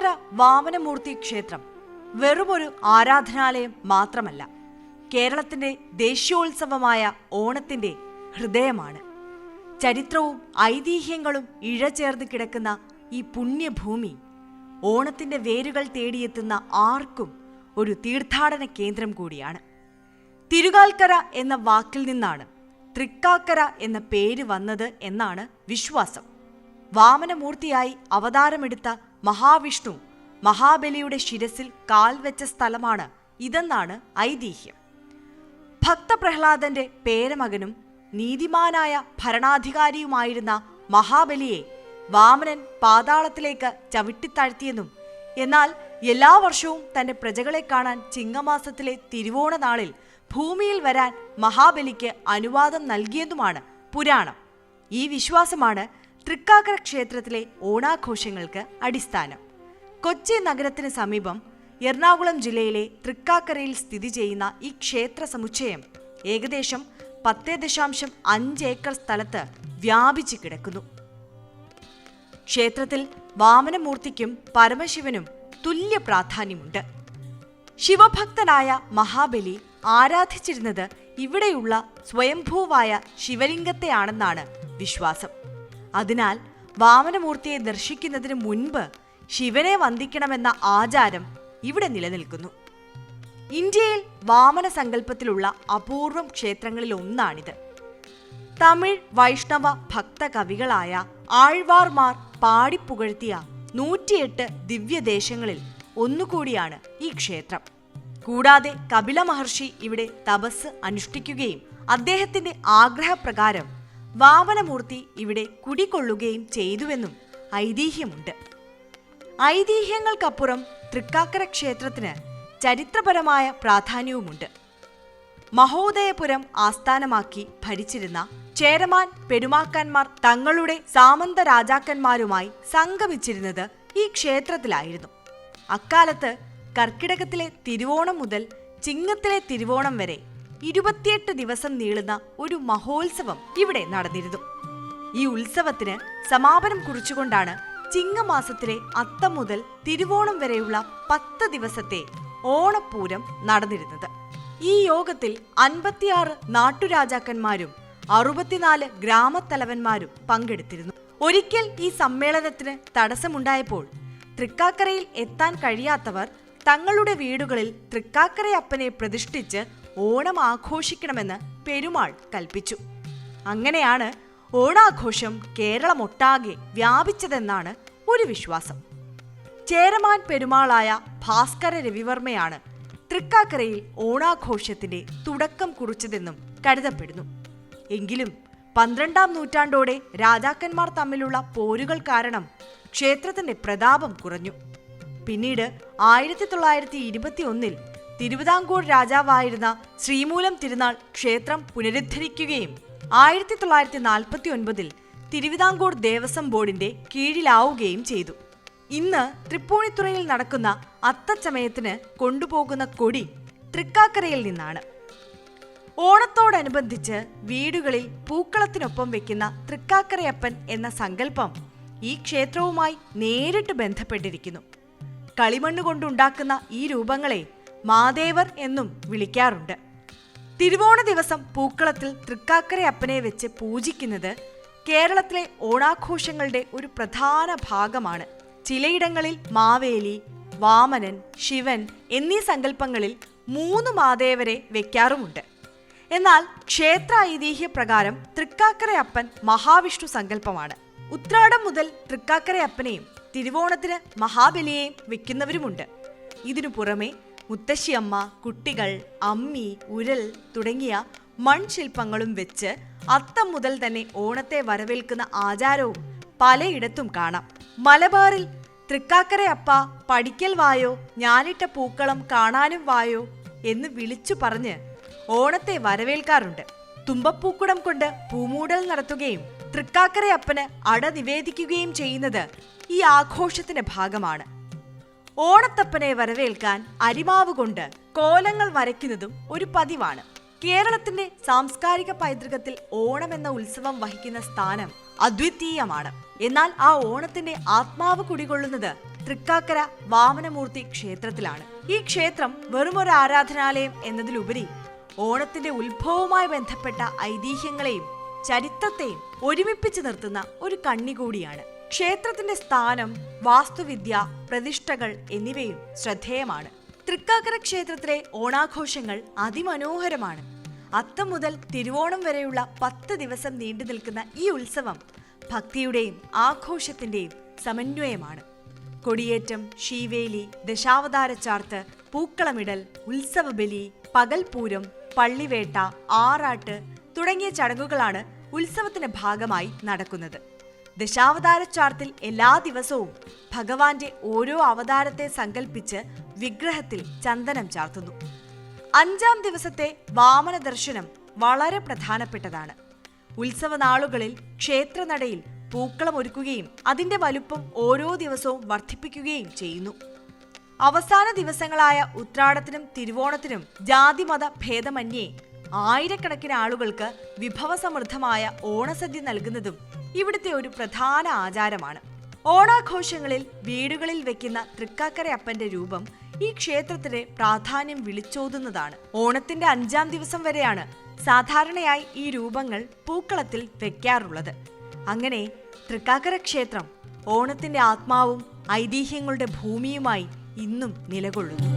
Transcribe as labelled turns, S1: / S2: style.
S1: തൃക്കാക്കര വാമനമൂർത്തി ക്ഷേത്രം വെറുമൊരു ആരാധനാലയം മാത്രമല്ല, കേരളത്തിന്റെ ദേശീയോത്സവമായ ഓണത്തിന്റെ ഹൃദയമാണ്. ചരിത്രവും ഐതിഹ്യങ്ങളും ഇഴചേർന്ന് കിടക്കുന്ന ഈ പുണ്യഭൂമി ഓണത്തിന്റെ വേരുകൾ തേടിയെത്തുന്ന ആർക്കും ഒരു തീർത്ഥാടന കേന്ദ്രം കൂടിയാണ്. തിരുകാൽക്കര എന്ന വാക്കിൽ നിന്നാണ് തൃക്കാക്കര എന്ന പേര് വന്നത് എന്നാണ് വിശ്വാസം. വാമനമൂർത്തിയായി അവതാരമെടുത്ത മഹാവിഷ്ണു മഹാബലിയുടെ ശിരസിൽ കാൽവെച്ച സ്ഥലമാണ് ഇതെന്നാണ് ഐതിഹ്യം. ഭക്തപ്രഹ്ലാദന്റെ പേരമകനും നീതിമാനായ ഭരണാധികാരിയുമായിരുന്ന മഹാബലിയെ വാമനൻ പാതാളത്തിലേക്ക് ചവിട്ടിത്താഴ്ത്തിയെന്നും, എന്നാൽ എല്ലാ വർഷവും തന്റെ പ്രജകളെ കാണാൻ ചിങ്ങമാസത്തിലെ തിരുവോണ നാളിൽ ഭൂമിയിൽ വരാൻ മഹാബലിക്ക് അനുവാദം നൽകിയെന്നുമാണ് പുരാണം. ഈ വിശ്വാസമാണ് തൃക്കാക്കര ക്ഷേത്രത്തിലെ ഓണാഘോഷങ്ങൾക്ക് അടിസ്ഥാനം. കൊച്ചി നഗരത്തിന് സമീപം എറണാകുളം ജില്ലയിലെ തൃക്കാക്കരയിൽ സ്ഥിതി ചെയ്യുന്ന ഈ ക്ഷേത്ര സമുച്ചയം ഏകദേശം 10.5 ഏക്കർ സ്ഥലത്ത് വ്യാപിച്ചു കിടക്കുന്നു. ക്ഷേത്രത്തിൽ വാമനമൂർത്തിക്കും പരമശിവനും തുല്യ പ്രാധാന്യമുണ്ട്. ശിവഭക്തനായ മഹാബലി ആരാധിച്ചിരുന്നത് ഇവിടെയുള്ള സ്വയംഭൂവായ ശിവലിംഗത്തെയാണെന്നാണ് വിശ്വാസം. അതിനാൽ വാമനമൂർത്തിയെ ദർശിക്കുന്നതിന് മുൻപ് ശിവനെ വന്ദിക്കണമെന്ന ആചാരം ഇവിടെ നിലനിൽക്കുന്നു. ഇന്ത്യയിൽ വാമന സങ്കല്പത്തിലുള്ള അപൂർവം ക്ഷേത്രങ്ങളിൽ ഒന്നാണിത്. തമിഴ് വൈഷ്ണവ ഭക്ത കവികളായ ആഴ്വാർമാർ പാടിപ്പുകഴ്ത്തിയ 108 ദിവ്യദേശങ്ങളിൽ ഒന്നുകൂടിയാണ് ഈ ക്ഷേത്രം. കൂടാതെ കപില മഹർഷി ഇവിടെ തപസ് അനുഷ്ഠിക്കുകയും അദ്ദേഹത്തിന്റെ ആഗ്രഹപ്രകാരം വാമനമൂർത്തി ഇവിടെ കുടികൊള്ളുകയും ചെയ്തുവെന്നും ഐതിഹ്യമുണ്ട്. ഐതിഹ്യങ്ങൾക്കപ്പുറം തൃക്കാക്കര ക്ഷേത്രത്തിന് ചരിത്രപരമായ പ്രാധാന്യവുമുണ്ട്. മഹോദയപുരം ആസ്ഥാനമാക്കി ഭരിച്ചിരുന്ന ചേരമാൻ പെരുമാക്കന്മാർ തങ്ങളുടെ സാമന്ത രാജാക്കന്മാരുമായി സംഗമിച്ചിരുന്നത് ഈ ക്ഷേത്രത്തിലായിരുന്നു. അക്കാലത്ത് കർക്കിടകത്തിലെ തിരുവോണം മുതൽ ചിങ്ങത്തിലെ തിരുവോണം വരെ 28 ദിവസം നീളുന്ന ഒരു മഹോത്സവം ഇവിടെ നടന്നിരുന്നു. ഈ ഉത്സവത്തിന് സമാപനം കുറിച്ചുകൊണ്ടാണ് ചിങ്ങമാസത്തിലെ അത്തം മുതൽ തിരുവോണം വരെയുള്ള 10 ദിവസത്തെ ഓണപ്പൂരം നടന്നിരുന്നത്. ഈ യോഗത്തിൽ 56 നാട്ടുരാജാക്കന്മാരും 64 ഗ്രാമത്തലവന്മാരും പങ്കെടുത്തിരുന്നു. ഒരിക്കൽ ഈ സമ്മേളനത്തിന് തടസ്സമുണ്ടായപ്പോൾ തൃക്കാക്കരയിൽ എത്താൻ കഴിയാത്തവർ തങ്ങളുടെ വീടുകളിൽ തൃക്കാക്കരയപ്പനെ പ്രതിഷ്ഠിച്ച് ഓണം ആഘോഷിക്കണമെന്ന് പെരുമാൾ കൽപ്പിച്ചു. അങ്ങനെയാണ് ഓണാഘോഷം കേരളമൊട്ടാകെ വ്യാപിച്ചതെന്നാണ് ഒരു വിശ്വാസം. ചേരമാൻ പെരുമാളായ ഭാസ്കര രവിവർമ്മയാണ് തൃക്കാക്കരയിൽ ഓണാഘോഷത്തിന്റെ തുടക്കം കുറിച്ചതെന്നും കരുതപ്പെടുന്നു. എങ്കിലും 12ാം നൂറ്റാണ്ടോടെ രാജാക്കന്മാർ തമ്മിലുള്ള പോരുകൾ കാരണം ക്ഷേത്രത്തിന്റെ പ്രതാപം കുറഞ്ഞു. പിന്നീട് 1921 തിരുവിതാംകൂർ രാജാവായിരുന്ന ശ്രീമൂലം തിരുനാൾ ക്ഷേത്രം പുനരുദ്ധരിക്കുകയും 1949 തിരുവിതാംകൂർ ദേവസ്വം ബോർഡിന്റെ കീഴിലാവുകയും ചെയ്തു. ഇന്ന് തൃപ്പൂണിത്തുറയിൽ നടക്കുന്ന അത്തച്ചമയത്തിന് കൊണ്ടുപോകുന്ന കൊടി തൃക്കാക്കരയിൽ നിന്നാണ്. ഓണത്തോടനുബന്ധിച്ച് വീടുകളിൽ പൂക്കളത്തിനൊപ്പം വെക്കുന്ന തൃക്കാക്കരയപ്പൻ എന്ന സങ്കല്പം ഈ ക്ഷേത്രവുമായി നേരിട്ട് ബന്ധപ്പെട്ടിരിക്കുന്നു. കളിമണ്ണ് കൊണ്ടുണ്ടാക്കുന്ന ഈ രൂപങ്ങളെ മാദേവർ എന്നും വിളിക്കാറുണ്ട്. തിരുവോണ ദിവസം പൂക്കളത്തിൽ തൃക്കാക്കരയപ്പനെ വെച്ച് പൂജിക്കുന്നത് കേരളത്തിലെ ഓണാഘോഷങ്ങളുടെ ഒരു പ്രധാന ഭാഗമാണ്. ചിലയിടങ്ങളിൽ മാവേലി, വാമനൻ, ശിവൻ എന്നീ സങ്കല്പങ്ങളിൽ 3 മാദേവരെ വെക്കാറുമുണ്ട്. എന്നാൽ ക്ഷേത്ര ഐതിഹ്യപ്രകാരം തൃക്കാക്കരയപ്പൻ മഹാവിഷ്ണു സങ്കല്പമാണ്. ഉത്രാടം മുതൽ തൃക്കാക്കരയപ്പനെയും തിരുവോണത്തിന് മഹാബലിയെയും വെക്കുന്നവരുമുണ്ട്. ഇതിനു പുറമെ മുത്തശ്ശിയമ്മ, കുട്ടികൾ, അമ്മി, ഉരൽ തുടങ്ങിയ മൺശില്പങ്ങളും വെച്ച് അത്തം മുതൽ തന്നെ ഓണത്തെ വരവേൽക്കുന്ന ആചാരവും പലയിടത്തും കാണാം. മലബാറിൽ തൃക്കാക്കരയപ്പ പടിക്കൽ വായോ, ഞാനിട്ട പൂക്കളം കാണാനും വായോ എന്ന് വിളിച്ചു പറഞ്ഞ് ഓണത്തെ വരവേൽക്കാറുണ്ട്. തുമ്പപ്പൂക്കുടം കൊണ്ട് പൂമൂടൽ നടത്തുകയും തൃക്കാക്കരയപ്പന് അട നിവേദിക്കുകയും ചെയ്യുന്നത് ഈ ആഘോഷത്തിന്റെ ഭാഗമാണ്. ഓണത്തപ്പനെ വരവേൽക്കാൻ അരിമാവ് കൊണ്ട് കോലങ്ങൾ വരയ്ക്കുന്നതും ഒരു പതിവാണ്. കേരളത്തിന്റെ സാംസ്കാരിക പൈതൃകത്തിൽ ഓണം എന്ന ഉത്സവം വഹിക്കുന്ന സ്ഥാനം അദ്വിതീയമാണ്. എന്നാൽ ആ ഓണത്തിന്റെ ആത്മാവ് കുടികൊള്ളുന്നത് തൃക്കാക്കര വാമനമൂർത്തി ക്ഷേത്രത്തിലാണ്. ഈ ക്ഷേത്രം വെറുമൊരു ആരാധനാലയം എന്നതിലുപരി ഓണത്തിന്റെ ഉത്ഭവവുമായി ബന്ധപ്പെട്ട ഐതിഹ്യങ്ങളെയും ചരിത്രത്തെയും ഒരുമിപ്പിച്ചു നിർത്തുന്ന ഒരു കണ്ണി കൂടിയാണ്. ക്ഷേത്രത്തിന്റെ സ്ഥാനം, വാസ്തുവിദ്യ, പ്രതിഷ്ഠകൾ എന്നിവയും ശ്രദ്ധേയമാണ്. തൃക്കാക്കര ക്ഷേത്രത്തിലെ ഓണാഘോഷങ്ങൾ അതിമനോഹരമാണ്. അത്തം മുതൽ തിരുവോണം വരെയുള്ള 10 ദിവസം നീണ്ടു നിൽക്കുന്ന ഈ ഉത്സവം ഭക്തിയുടെയും ആഘോഷത്തിന്റെയും സമന്വയമാണ്. കൊടിയേറ്റം, ശീവേലി, ദശാവതാരച്ചാർത്ത്, പൂക്കളമിടൽ, ഉത്സവബലി, പകൽപൂരം, പള്ളിവേട്ട, ആറാട്ട് തുടങ്ങിയ ചടങ്ങുകളാണ് ഉത്സവത്തിന്റെ ഭാഗമായി നടക്കുന്നത്. ദശാവതാരച്ചാർത്തിൽ എല്ലാ ദിവസവും ഭഗവാന്റെ ഓരോ അവതാരത്തെ സങ്കല്പിച്ച് വിഗ്രഹത്തിൽ ചന്ദനം ചാർത്തുന്നു. 5-ാം ദിവസത്തെ വാമന ദർശനം വളരെ പ്രധാനപ്പെട്ടതാണ്. ഉത്സവ നാളുകളിൽ ക്ഷേത്രനടയിൽ പൂക്കളം ഒരുക്കുകയും അതിന്റെ വലുപ്പം ഓരോ ദിവസവും വർദ്ധിപ്പിക്കുകയും ചെയ്യുന്നു. അവസാന ദിവസങ്ങളായ ഉത്രാടത്തിനും തിരുവോണത്തിനും ജാതിമത ഭേദമന്യേ ആയിരക്കണക്കിന് ആളുകൾക്ക് വിഭവസമൃദ്ധമായ ഓണസദ്യ നൽകുന്നതും ഇവിടുത്തെ ഒരു പ്രധാന ആചാരമാണ്. ഓണാഘോഷങ്ങളിൽ വീടുകളിൽ വെക്കുന്ന തൃക്കാക്കരയപ്പന്റെ രൂപം ഈ ക്ഷേത്രത്തിന്റെ പ്രാധാന്യം വിളിച്ചോതുന്നതാണ്. ഓണത്തിന്റെ 5-ാം ദിവസം വരെയാണ് സാധാരണയായി ഈ രൂപങ്ങൾ പൂക്കളത്തിൽ വെക്കാറുള്ളത്. അങ്ങനെ തൃക്കാക്കര ക്ഷേത്രം ഓണത്തിന്റെ ആത്മാവും ഐതിഹ്യങ്ങളുടെ ഭൂമിയുമായി ഇന്നും നിലകൊള്ളുന്നു.